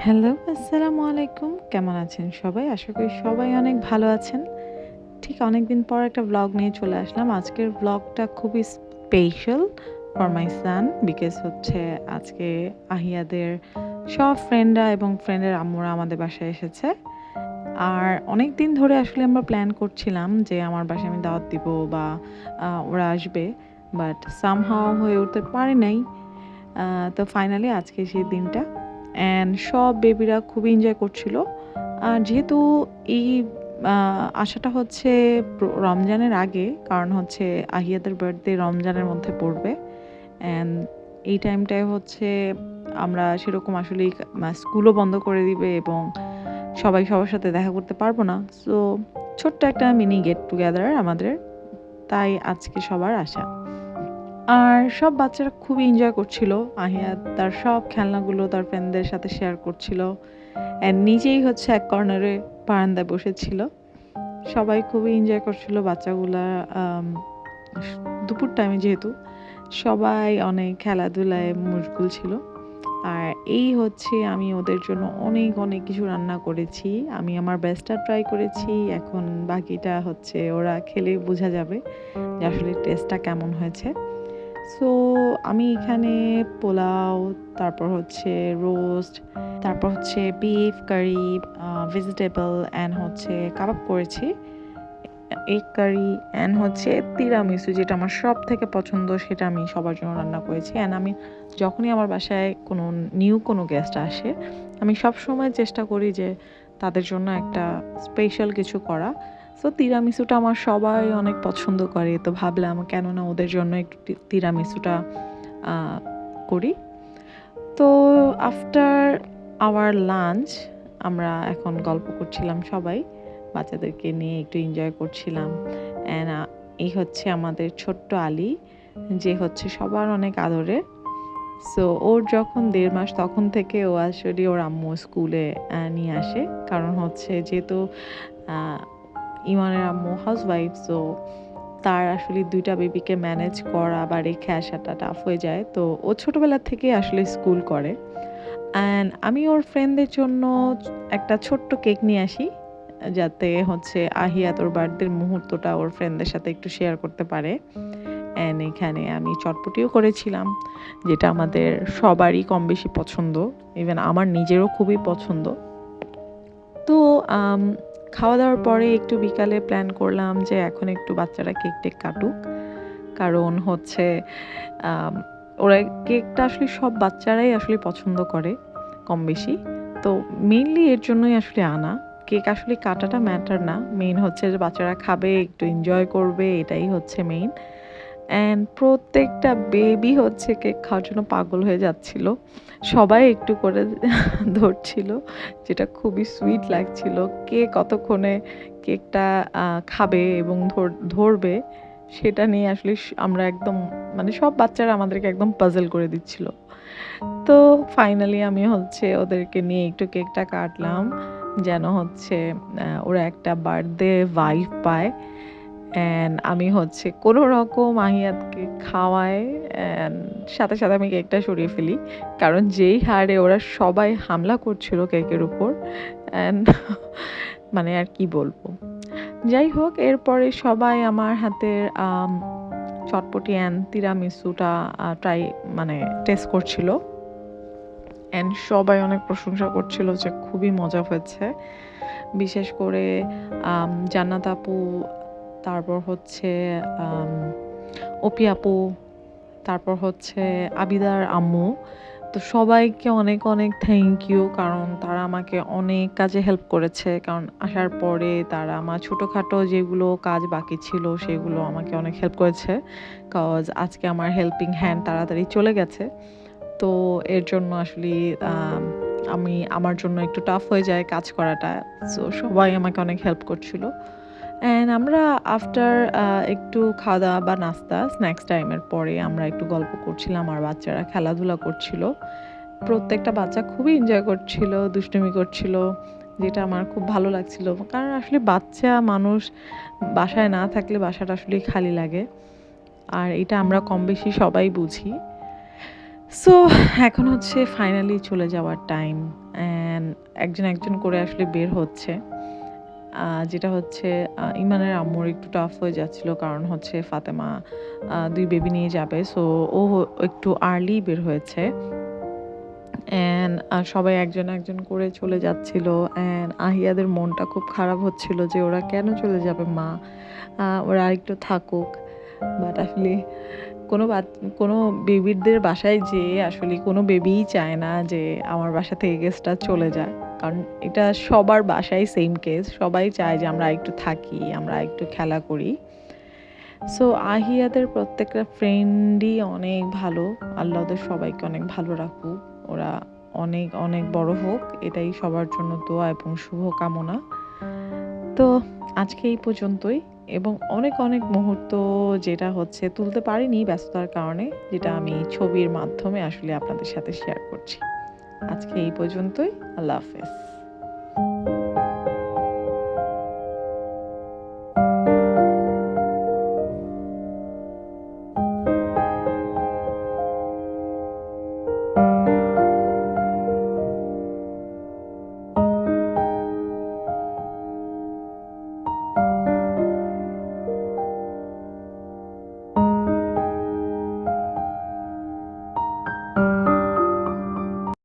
Hello, আসসালামু আলাইকুম। কেমন আছেন সবাই? আশা করি সবাই অনেক ভালো আছেন। ঠিক অনেকদিন পর একটা ভ্লগ নিয়ে চলে আসলাম। আজকের ভ্লগটা খুবই special for my Son because হচ্ছে আজকে আহিয়াদের সব ফ্রেন্ডরা এবং ফ্রেন্ডের আম্মুরা আমাদের বাসায় এসেছে। আর অনেকদিন ধরে আসলে আমরা প্ল্যান করছিলাম যে আমার বাসায় আমি দাওয়াত দিব বা ওরা আসবে। বাট সামহাও হয়ে উঠতে পারে নাই। তো ফাইনালি আজকে সেই দিনটা অ্যান্ড সব বেবিরা খুবই এনজয় করছিল। আর যেহেতু এই আশাটা হচ্ছে রমজানের আগে, কারণ হচ্ছে আহিয়াদের বার্থডে রমজানের মধ্যে পড়বে অ্যান্ড এই টাইমটায় হচ্ছে আমরা সেরকম আসলেই স্কুলও বন্ধ করে দিবে এবং সবাই সবার সাথে দেখা করতে পারবো না। সো ছোট্ট একটা মিনি গেট টুগেদার আমাদের, তাই আজকে সবার আশা। আর সব বাচ্চারা খুবই এনজয় করছিল। আহিয়া তার সব খেলনাগুলো তার ফ্রেন্ডদের সাথে শেয়ার করছিল অ্যান্ড নিজেই হচ্ছে এক কর্নারে বারান্দায় বসেছিল। সবাই খুবই এনজয় করছিল বাচ্চাগুলা। আম, দুপুর টাইমে যেহেতু সবাই অনেক খেলাধুলায় মশগুল ছিল। আর এই হচ্ছে আমি ওদের জন্য অনেক অনেক কিছু রান্না করেছি। আমি আমার বেস্টটা ট্রাই করেছি। এখন বাকিটা হচ্ছে ওরা খেলে বোঝা যাবে যে আসলে টেস্টটা কেমন হয়েছে। সো আমি এখানে পোলাও, তারপর হচ্ছে রোস্ট, তারপর হচ্ছে বিফ কারি, ভেজিটেবল অ্যান্ড হচ্ছে কাবাব করেছি, এগ কারি অ্যান্ড হচ্ছে তিরামিসু, যেটা আমার সব থেকে পছন্দ, সেটা আমি সবার জন্য রান্না করেছি। অ্যান্ড আমি যখনই আমার বাসায় কোনো গেস্ট আসে, আমি সব সময় চেষ্টা করি যে তাদের জন্য একটা স্পেশাল কিছু করা। সো তিরামিসুটা আমার সবাই অনেক পছন্দ করে, তো ভাবলাম কেন না ওদের জন্য একটু তিরামিসুটা করি। তো আফটার আওয়ার লাঞ্চ আমরা এখন গল্প করছিলাম সবাই, বাচ্চাদেরকে নিয়ে একটু এনজয় করছিলাম। অ্যান্ড এই হচ্ছে আমাদের ছোট্ট আলী, যে হচ্ছে সবার অনেক আদরের। সো ওর যখন 1.5 মাস তখন থেকে ও আসলে ওর আম্মু স্কুলে নিয়ে আসে, কারণ হচ্ছে যেহেতু ইমানের আম্মু হাউসওয়াইফ, সো তার আসলে 2টা বেবিকে ম্যানেজ করা বা রেখে আসাটা টাফ হয়ে যায়। তো ও ছোটোবেলা থেকে আসলে স্কুল করে। অ্যান্ড আমি ওর ফ্রেন্ডদের জন্য একটা ছোট্ট কেক নিয়ে আসি, যাতে হচ্ছে আহিয়া তোর বার্থডের মুহূর্তটা ওর ফ্রেন্ডদের সাথে একটু শেয়ার করতে পারে। অ্যান্ড এখানে আমি চটপটিও করেছিলাম, যেটা আমাদের সবারই কম বেশি পছন্দ, ইভেন আমার নিজেরও খুবই পছন্দ। তো খাওয়া দাওয়ার পরে একটু বিকালে প্ল্যান করলাম যে এখন একটু বাচ্চারা কেক টেক কাটুক, কারণ হচ্ছে ওরা কেকটা আসলে সব বাচ্চারাই আসলে পছন্দ করে কম বেশি। তো মেইনলি এর জন্যই আসলে আনা। কেক আসলে কাটাটা ম্যাটার না, মেইন হচ্ছে যে বাচ্চারা খাবে, একটু এনজয় করবে, এটাই হচ্ছে মেইন। অ্যান্ড প্রত্যেকটা বেবি হচ্ছে কেক খাওয়ার জন্য পাগল হয়ে যাচ্ছিল, সবাই একটু করে ধরছিল, যেটা খুবই সুইট লাগছিল। কে কতক্ষণে কেকটা খাবে এবং ধরবে সেটা নিয়ে আসলে আমরা একদম, মানে সব বাচ্চারা আমাদেরকে একদম পাজল করে দিচ্ছিল। তো ফাইনালি আমি হচ্ছে ওদেরকে নিয়ে একটু কেকটা কাটলাম, যেন হচ্ছে ওরা একটা বার্থডে ভাইব পায়। অ্যান্ড আমি হচ্ছে কোনো রকম আহিয়াতকে খাওয়াই অ্যান্ড সাথে সাথে আমি কেকটা সরিয়ে ফেলি, কারণ যেই হারে ওরা সবাই হামলা করছিল কেকের উপর, অ্যান্ড মানে আর কি বলবো। যাই হোক, এরপরে সবাই আমার হাতের চটপটি অ্যান্ড তিরামিসুটা মানে টেস্ট করছিল অ্যান্ড সবাই অনেক প্রশংসা করছিল যে খুবই মজা হয়েছে। বিশেষ করে জান্নাত আপু, তারপর হচ্ছে অপি আপু, তারপর হচ্ছে আবিদার আম্মু। তো সবাইকে অনেক অনেক থ্যাংক ইউ, কারণ তারা আমাকে অনেক কাজে হেল্প করেছে। কারণ আসার পরে তারা আমার ছোটোখাটো যেগুলো কাজ বাকি ছিল সেগুলো আমাকে অনেক হেল্প করেছে, কজ আজকে আমার হেল্পিং হ্যান্ড তাড়াতাড়ি চলে গেছে। তো এর জন্য আসলে আমার জন্য একটু টাফ হয়ে যায় কাজ করাটা। সো সবাই আমাকে অনেক হেল্প করছিল। অ্যান্ড আমরা আফটার একটু খাওয়া দাওয়া বা নাস্তা স্ন্যাক্স টাইমের পরে আমরা একটু গল্প করছিলাম আর বাচ্চারা খেলাধুলা করছিল। প্রত্যেকটা বাচ্চা খুবই এনজয় করছিল, দুষ্টুমি করছিল, যেটা আমার খুব ভালো লাগছিল। কারণ আসলে বাচ্চা মানুষ বাসায় না থাকলে বাসাটা আসলে খালি লাগে, আর এটা আমরা কম বেশি সবাই বুঝি। সো এখন হচ্ছে ফাইনালি চলে যাওয়ার টাইম অ্যান্ড একজন করে আসলে বের হচ্ছে। যেটা হচ্ছে ইমানের আম্মুর একটু টাফ হয়ে যাচ্ছিল কারণ হচ্ছে ফাতেমা ২ বেবি নিয়ে যাবে। সো ও একটু আর্লি বের হয়েছে। অ্যান্ড সবাই একজন করে চলে যাচ্ছিল অ্যান্ড আহিয়াদের মনটা খুব খারাপ হচ্ছিল যে ওরা কেন চলে যাবে মা? ওরা আরেকটু থাকুক। বাট আসলে কোনো কোনো বেবিদের বাসায় যেয়ে আসলে কোনো বেবিই চায় না যে আমার বাসা থেকে গেস্টটা চলে যায়। কারণ এটা সবার বাসায় সেম কেস। সবাই চায় যে আমরা আরেকটু থাকি, আমরা একটু খেলা করি। সো আহিয়াদের প্রত্যেকটা ফ্রেন্ডই অনেক ভালো। আল্লাহ ওদের সবাইকে অনেক ভালো রাখুক। ওরা অনেক বড় হোক। এটাই সবার জন্য দোয়া এবং শুভকামনা। তো আজকে এই পর্যন্তই এবং অনেক মুহূর্ত যেটা হচ্ছে তুলতে পারিনি ব্যস্ততার কারণে, যেটা আমি ছবির মাধ্যমে আসলে আপনাদের সাথে শেয়ার করছি। আজকে এই পর্যন্তই। আল্লাহ হাফেজ।